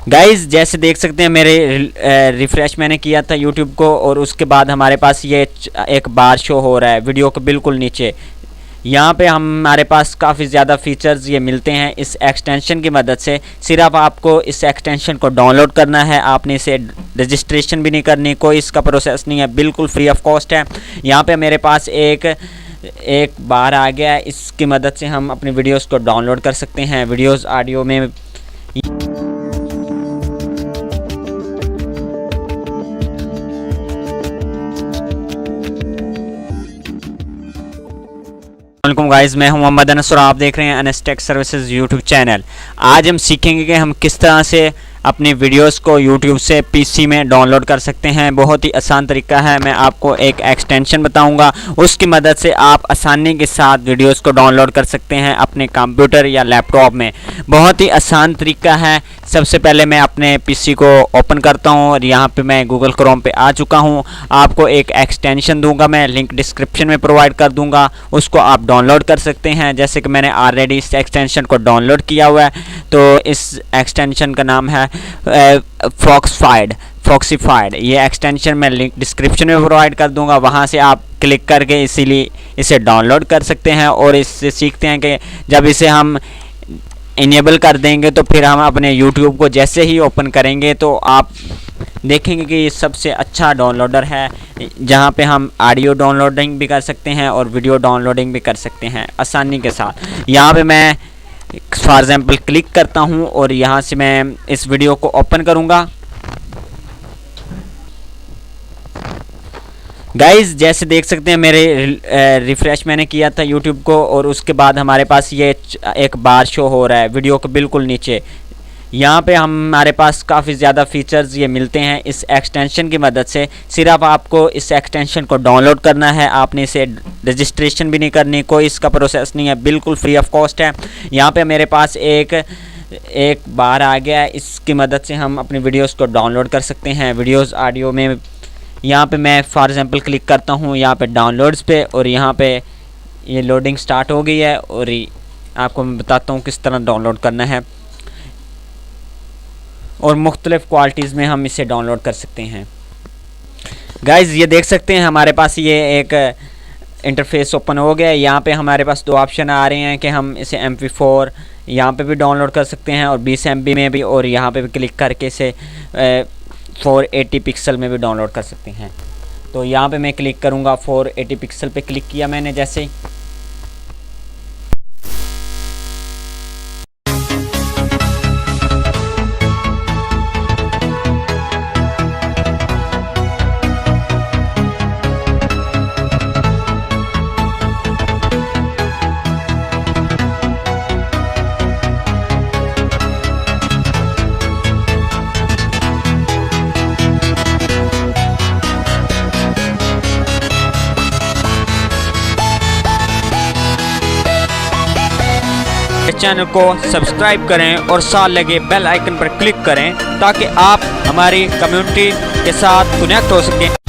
Guys जैसे देख सकते हैं मेरे रिफ़्रेश मैंने किया था यूट्यूब को और उसके बाद हमारे पास ये एक बार शो हो रहा है वीडियो के बिल्कुल नीचे। यहाँ पे हमारे पास काफ़ी ज़्यादा फीचर्स ये मिलते हैं इस एक्सटेंशन की मदद से। सिर्फ आपको इस एक्सटेंशन को डाउनलोड करना है, आपने इसे रजिस्ट्रेशन भी नहीं करनी, कोई इसका प्रोसेस नहीं है, बिल्कुल फ्री ऑफ कॉस्ट है। यहाँ पे मेरे पास एक बार आ गया है, इसकी मदद से हम अपनी वीडियोस को डाउनलोड कर सकते हैं। वीडियोस ऑडियो में वालेकुम गाइस, मैं हूं मोहम्मद अनस और आप देख रहे हैं Anas tech services YouTube channel. आज हम सीखेंगे कि हम किस तरह से अपनी वीडियोस को यूट्यूब से पीसी में डाउनलोड कर सकते हैं। बहुत ही आसान तरीका है। मैं आपको एक एक्सटेंशन बताऊंगा, उसकी मदद से आप आसानी के साथ वीडियोस को डाउनलोड कर सकते हैं अपने कंप्यूटर या लैपटॉप में। बहुत ही आसान तरीका है। सबसे पहले मैं अपने पीसी को ओपन करता हूं और यहां पे मैं गूगल क्रोम पे आ चुका हूं। आपको एक एक्सटेंशन दूंगा, मैं लिंक डिस्क्रिप्शन में प्रोवाइड कर दूंगा, उसको आप डाउनलोड कर सकते हैं। जैसे कि मैंने ऑलरेडी इस एक्सटेंशन को डाउनलोड किया हुआ है, तो इस एक्सटेंशन का नाम है फॉक्सीफाइड। ये एक्सटेंशन मैं लिंक डिस्क्रिप्शन में प्रोवाइड कर दूंगा, वहां से आप क्लिक करके इसीलिए इसे डाउनलोड कर सकते हैं। और इससे सीखते हैं कि जब इसे हम इनेबल कर देंगे तो फिर हम अपने यूट्यूब को जैसे ही ओपन करेंगे तो आप देखेंगे कि ये सबसे अच्छा डाउनलोडर है, जहाँ पे हम ऑडियो डाउनलोडिंग भी कर सकते हैं और वीडियो डाउनलोडिंग भी कर सकते हैं आसानी के साथ। यहाँ पे मैं फॉर एग्जाम्पल क्लिक करता हूँ और यहाँ से मैं इस वीडियो को ओपन करूँगा। गाइज़ जैसे देख सकते हैं मेरे रिफ़्रेश मैंने किया था यूट्यूब को और उसके बाद हमारे पास ये एक बार शो हो रहा है वीडियो के बिल्कुल नीचे। यहाँ पे हमारे पास काफ़ी ज़्यादा फीचर्स ये मिलते हैं इस एक्सटेंशन की मदद से। सिर्फ आपको इस एक्सटेंशन को डाउनलोड करना है, आपने इसे रजिस्ट्रेशन भी नहीं करनी, कोई इसका प्रोसेस नहीं है, बिल्कुल फ्री ऑफ कॉस्ट है। यहाँ पे मेरे पास एक बार आ गया है, इसकी मदद से हम अपनी वीडियोस को डाउनलोड कर सकते हैं। वीडियोस ऑडियो में यहाँ पे मैं फॉर एग्जांपल क्लिक करता हूँ यहाँ पे डाउनलोड्स पे और यहाँ पे ये लोडिंग स्टार्ट हो गई है और आपको मैं बताता हूँ किस तरह डाउनलोड करना है। और मुख्तलिफ़ क्वालिटीज़ में हम इसे डाउनलोड कर सकते हैं। गाइज़ ये देख सकते हैं हमारे पास ये एक इंटरफेस ओपन हो गया है। यहाँ पे हमारे पास दो ऑप्शन आ रहे हैं कि हम इसे MP4 यहाँ पे भी डाउनलोड कर सकते हैं और 20 MB में भी, और यहाँ पे भी क्लिक करके इसे 480 पिक्सल में भी डाउनलोड कर सकते हैं। तो यहाँ पे मैं क्लिक करूँगा, 480 पिक्सल पे क्लिक किया मैंने जैसे ही। इस चैनल को सब्सक्राइब करें और साथ लगे बेल आइकन पर क्लिक करें ताकि आप हमारी कम्युनिटी के साथ कनेक्ट हो सकें।